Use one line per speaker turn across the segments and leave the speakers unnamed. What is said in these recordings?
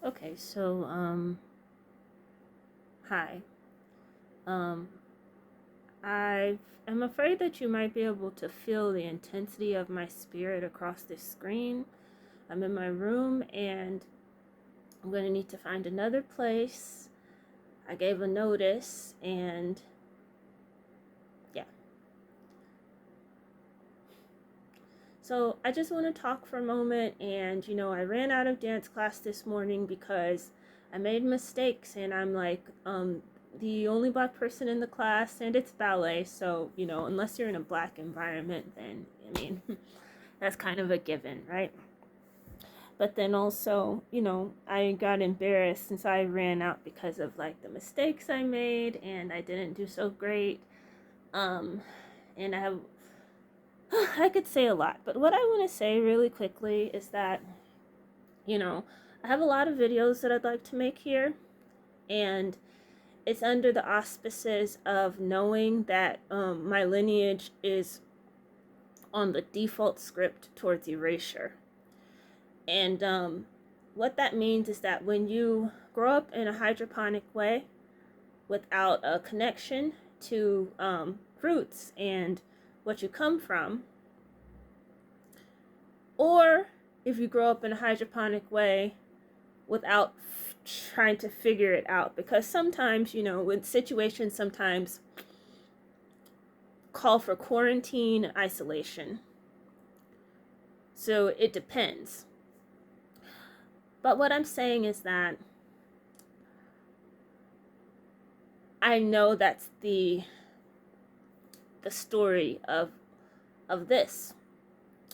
Okay, so hi. Um I am afraid that you might be able to feel the intensity of my spirit across this screen. I'm in my room and I'm going to need to find another place. I gave a notice and yeah. So I just want to talk for a moment. And I ran out of dance class this morning because I made mistakes, and I'm like the only black person in the class, and it's ballet, so unless you're in a black environment, then I mean that's kind of a given, right? But then also, I got embarrassed since I ran out because of like the mistakes I made, and I didn't do so great. um and I have I could say a lot, but what I want to say really quickly is that, I have a lot of videos that I'd like to make here, and it's under the auspices of knowing that my lineage is on the default script towards erasure. And what that means is that when you grow up in a hydroponic way without a connection to roots and what you come from, or if you grow up in a hydroponic way without trying to figure it out, because sometimes, with situations sometimes call for quarantine and isolation. So it depends. But what I'm saying is that I know that's the story of this.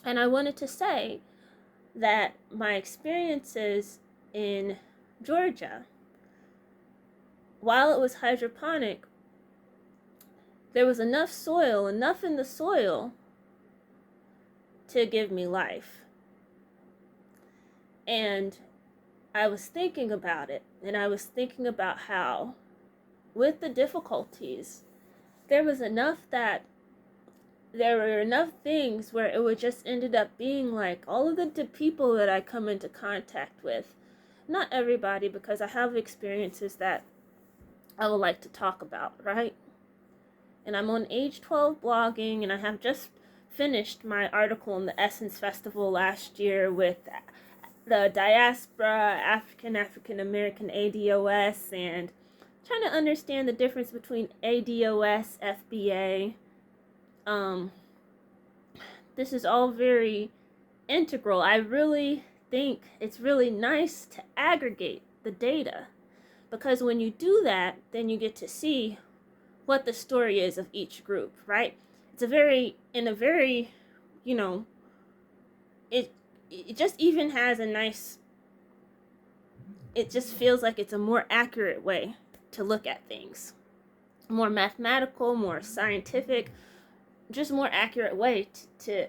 And I wanted to say that my experiences in Georgia, while it was hydroponic, there was enough in the soil to give me life. And I was thinking about it, and I was thinking about how, with the difficulties, there were enough things where it would just ended up being like all of the people that I come into contact with. Not everybody, because I have experiences that I would like to talk about, right? And I'm on age 12 blogging, and I have just finished my article in the Essence Festival last year with the diaspora, African American ADOS, and trying to understand the difference between ADOS, FBA. This is all very integral. I really think it's really nice to aggregate the data, because when you do that, then you get to see what the story is of each group, right? It's you know, it just even has a nice, it just feels like it's a more accurate way to look at things. More mathematical, more scientific, just more accurate way to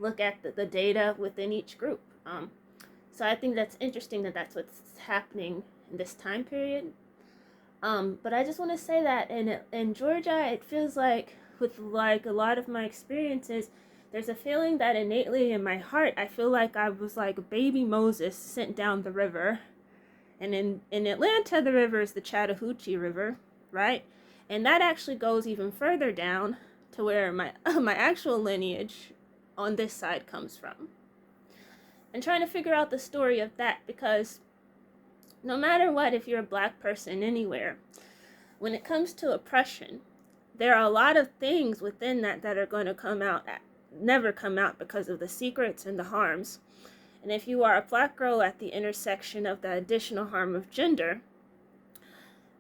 look at the data within each group. So I think that's interesting that that's what's happening in this time period. But I just want to say that in Georgia, it feels like, with like a lot of my experiences, there's a feeling that innately in my heart, I feel like I was like baby Moses sent down the river. And in Atlanta, the river is the Chattahoochee River, right? And that actually goes even further down to where my my actual lineage on this side comes from. And trying to figure out the story of that, because no matter what, if you're a black person anywhere, when it comes to oppression, there are a lot of things within that are going to never come out because of the secrets and the harms. And if you are a black girl at the intersection of the additional harm of gender,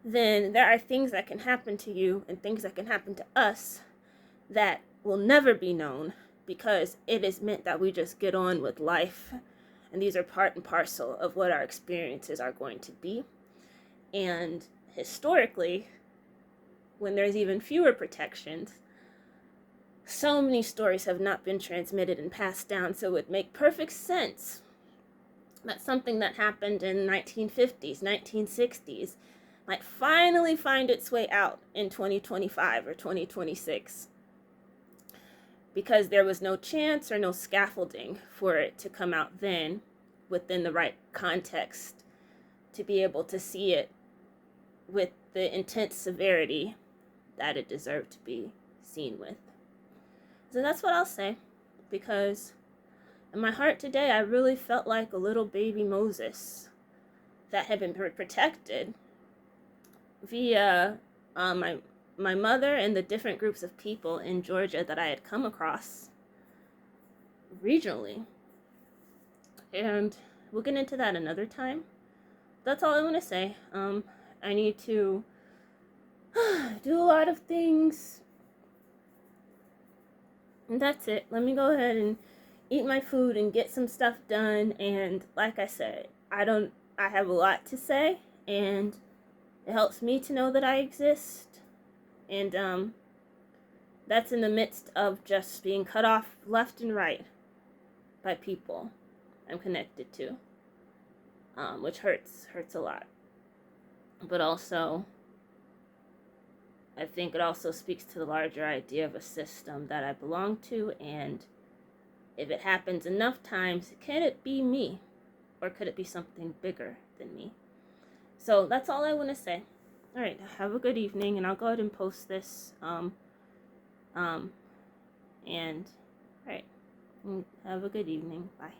then there are things that can happen to you and things that can happen to us that will never be known, because it is meant that we just get on with life. And these are part and parcel of what our experiences are going to be. And historically, when there's even fewer protections, so many stories have not been transmitted and passed down. So it would make perfect sense that something that happened in 1950s, 1960s might finally find its way out in 2025 or 2026, because there was no chance or no scaffolding for it to come out then within the right context to be able to see it with the intense severity that it deserved to be seen with. So that's what I'll say, because in my heart today, I really felt like a little baby Moses that had been protected via my mother and the different groups of people in Georgia that I had come across regionally. And we'll get into that another time. That's all I want to say. I need to do a lot of things. And that's it. Let me go ahead and eat my food and get some stuff done. And like I said, I have a lot to say, and it helps me to know that I exist. And that's in the midst of just being cut off left and right by people I'm connected to, which hurts a lot. But also, I think it also speaks to the larger idea of a system that I belong to, and if it happens enough times, can it be me? Or could it be something bigger than me? So that's all I want to say. All right, have a good evening, and I'll go ahead and post this. And all right, have a good evening. Bye.